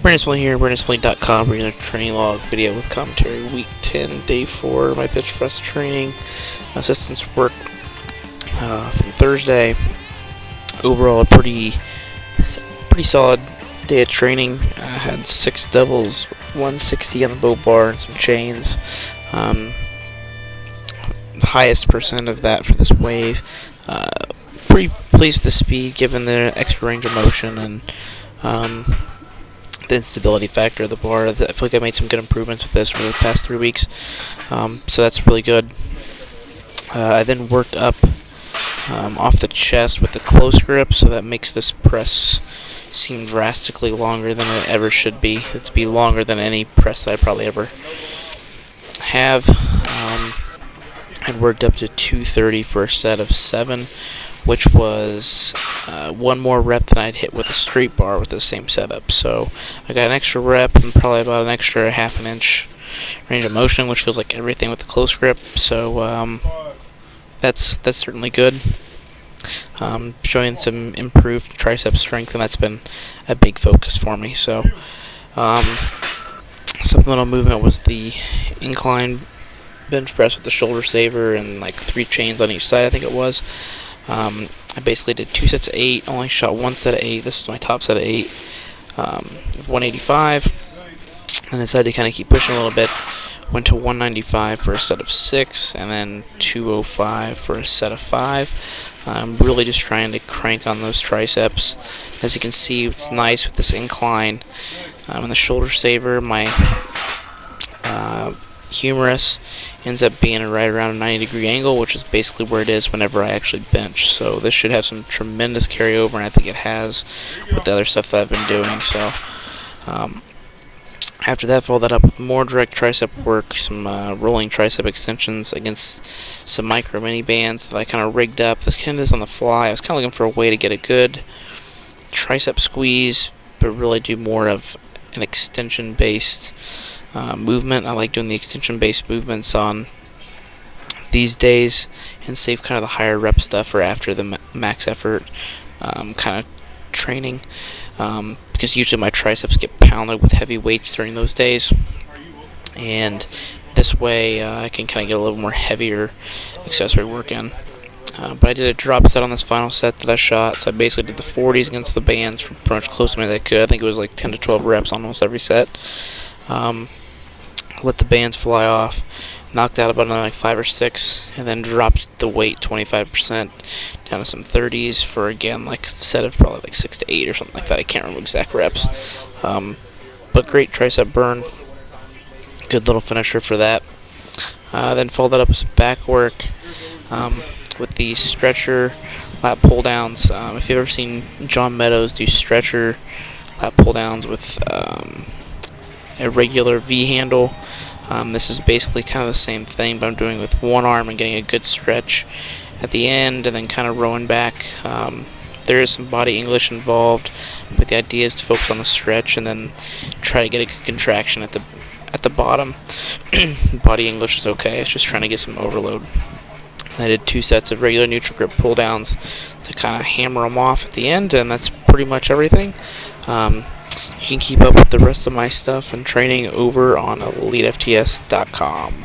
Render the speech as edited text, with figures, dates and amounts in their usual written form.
Brandon Smitley here, BrandonSmitley.com, regular training log video with commentary. Week 10, day 4, my bench press training, assistance work from Thursday. Overall, a pretty solid day of training. I had 6 doubles, 160 on the bow bar, and some chains. The highest percent of that for this wave. Pretty pleased with the speed, given the extra range of motion and the instability factor of the bar. I feel like I made some good improvements with this over the past 3 weeks, so that's really good. I then worked up off the chest with the close grip, so that makes this press seem drastically longer than it ever should be. It's be longer than any press that I probably ever have. And worked up to 230 for a set of 7, which was 1 more rep than I'd hit with a straight bar with the same setup. So I got an extra rep and probably about an extra half an inch range of motion, which feels like everything with the close grip. So that's certainly good. Showing some improved tricep strength, and that's been a big focus for me. So supplemental movement was the incline bench press with the shoulder saver and like 3 chains on each side, I think it was. I basically did 2 sets of 8, only shot 1 set of 8. This was my top set of 8, of 185. And decided to kind of keep pushing a little bit. Went to 195 for a set of 6, and then 205 for a set of 5. I'm really just trying to crank on those triceps. As you can see, it's nice with this incline. And the shoulder saver, my humerus ends up being right around a 90-degree angle, which is basically where it is whenever I actually bench. So this should have some tremendous carryover, and I think it has with the other stuff that I've been doing. So after that, followed that up with more direct tricep work, some rolling tricep extensions against some micro mini bands that I kind of rigged up. This kind of is on the fly. I was kind of looking for a way to get a good tricep squeeze, but really do more of an extension-based movement. I like doing the extension-based movements on these days and save kind of the higher rep stuff for after the max effort kind of training, because usually my triceps get pounded with heavy weights during those days, and this way I can kind of get a little more heavier accessory work in. But I did a drop set on this final set that I shot, so I basically did the 40s against the bands for pretty much close to me as I could. I think it was like 10 to 12 reps on almost every set. Let the bands fly off, knocked out about another like 5 or 6, and then dropped the weight 25% down to some 30s for, again, like a set of probably like 6 to 8 or something like that. I can't remember exact reps. But great tricep burn. Good little finisher for that. Then followed that up with some back work with the stretcher lat pull downs. If you've ever seen John Meadows do stretcher lat pull downs with a regular V handle, this is basically kind of the same thing, but I'm doing it with one arm and getting a good stretch at the end, and then kind of rowing back. There is some body English involved, but the idea is to focus on the stretch and then try to get a good contraction at the bottom. Body English is okay. It's just trying to get some overload. I did 2 sets of regular neutral grip pull downs to kind of hammer them off at the end, and that's pretty much everything. You can keep up with the rest of my stuff and training over on Elitefts.com.